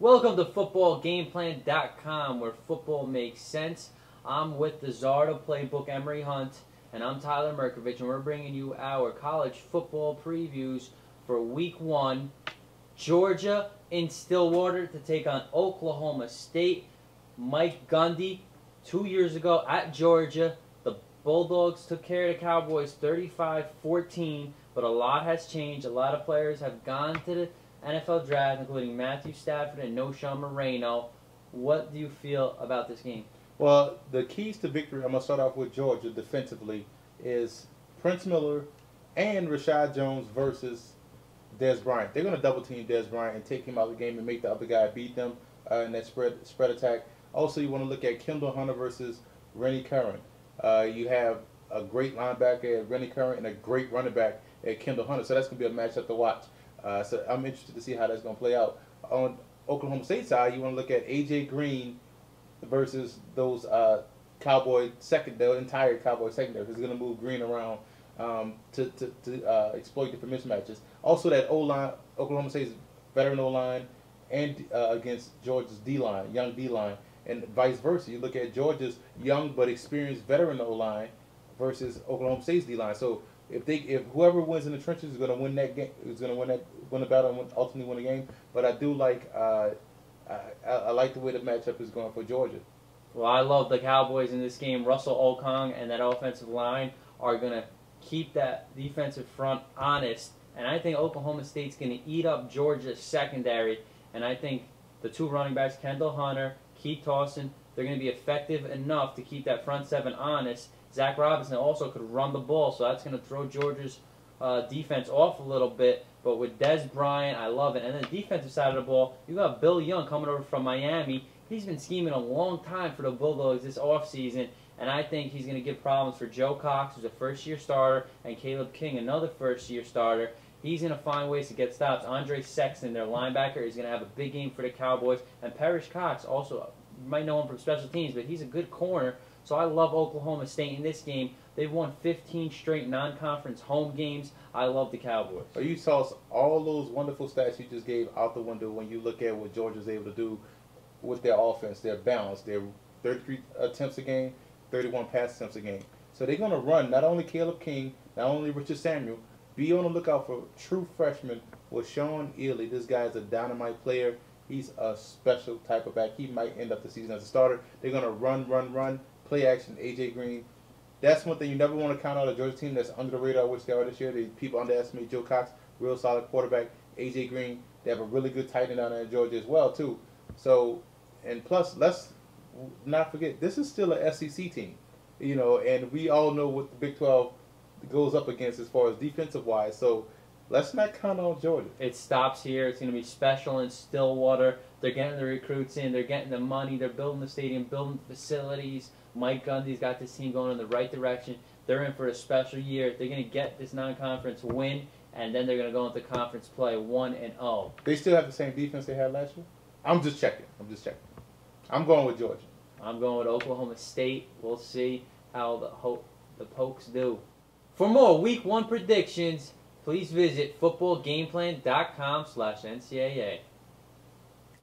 Welcome to footballgameplan.com, where football makes sense. I'm with the Zardo Playbook, Emery Hunt, and I'm Tyler Merkovich, and we're bringing you our college football previews for Week 1. Georgia in Stillwater to take on Oklahoma State. Mike Gundy, 2 years ago at Georgia, the Bulldogs took care of the Cowboys 35-14, but a lot has changed. A lot of players have gone to the NFL draft, including Matthew Stafford and Noshawn Moreno. What do you feel about this game? Well, the keys to victory, I'm going to start off with Georgia defensively, is Prince Miller and Rashad Jones versus Dez Bryant. They're going to double team Dez Bryant and take him out of the game and make the other guy beat them in that spread attack. Also, you want to look at Kendall Hunter versus Rennie Curran. You have a great linebacker at Rennie Curran and a great running back at Kendall Hunter. So that's going to be a matchup to watch. So I'm interested to see how that's going to play out. On Oklahoma State side, you want to look at A.J. Green versus those the entire Cowboy secondary. Who's going to move Green around to exploit different mismatches. Also, that O-line, Oklahoma State's veteran O-line, and against Georgia's D-line, young D-line, and vice versa. You look at Georgia's young but experienced veteran O-line versus Oklahoma State's D-line. So if whoever wins in the trenches is going to win that game, is going to win the battle and ultimately win the game. But I do like I like the way the matchup is going for Georgia. Well, I love the Cowboys in this game. Russell Okung and that offensive line are going to keep that defensive front honest. And I think Oklahoma State's going to eat up Georgia's secondary. And I think the two running backs, Kendall Hunter, Keith Towson, they're going to be effective enough to keep that front seven honest. Zach Robinson also could run the ball, so that's going to throw Georgia's defense off a little bit. But with Dez Bryant, I love it. And then the defensive side of the ball, you got Bill Young coming over from Miami. He's been scheming a long time for the Bulldogs this offseason, and I think he's going to give problems for Joe Cox, who's a first-year starter, and Caleb King, another first-year starter. He's going to find ways to get stops. Andre Sexton, their linebacker, is going to have a big game for the Cowboys. And Parrish Cox, also, you might know him from special teams, but he's a good corner. So I love Oklahoma State in this game. They've won 15 straight non-conference home games. I love the Cowboys. So you saw all those wonderful stats you just gave out the window when you look at what Georgia's able to do with their offense. They're balanced. They're 33 attempts a game, 31 pass attempts a game. So they're going to run not only Caleb King, not only Richard Samuel. Be on the lookout for true freshman with Sean Ely. This guy is a dynamite player. He's a special type of back. He might end up the season as a starter. They're going to run. Play action, A.J. Green. That's one thing you never want to count out a Georgia team that's under the radar, which they are this year. People underestimate Joe Cox, real solid quarterback. A.J. Green, they have a really good tight end down there in Georgia as well, too. So, and plus, let's not forget, this is still an SEC team. You know, and we all know what the Big 12 goes up against as far as defensive-wise. So, let's not count on Georgia. It stops here. It's going to be special in Stillwater. They're getting the recruits in. They're getting the money. They're building the stadium, building facilities. Mike Gundy's got this team going in the right direction. They're in for a special year. They're going to get this non-conference win, and then they're going to go into conference play 1-0. They still have the same defense they had last year? I'm just checking. I'm going with Georgia. I'm going with Oklahoma State. We'll see how the Pokes do. For more Week 1 predictions, please visit footballgameplan.com/NCAA.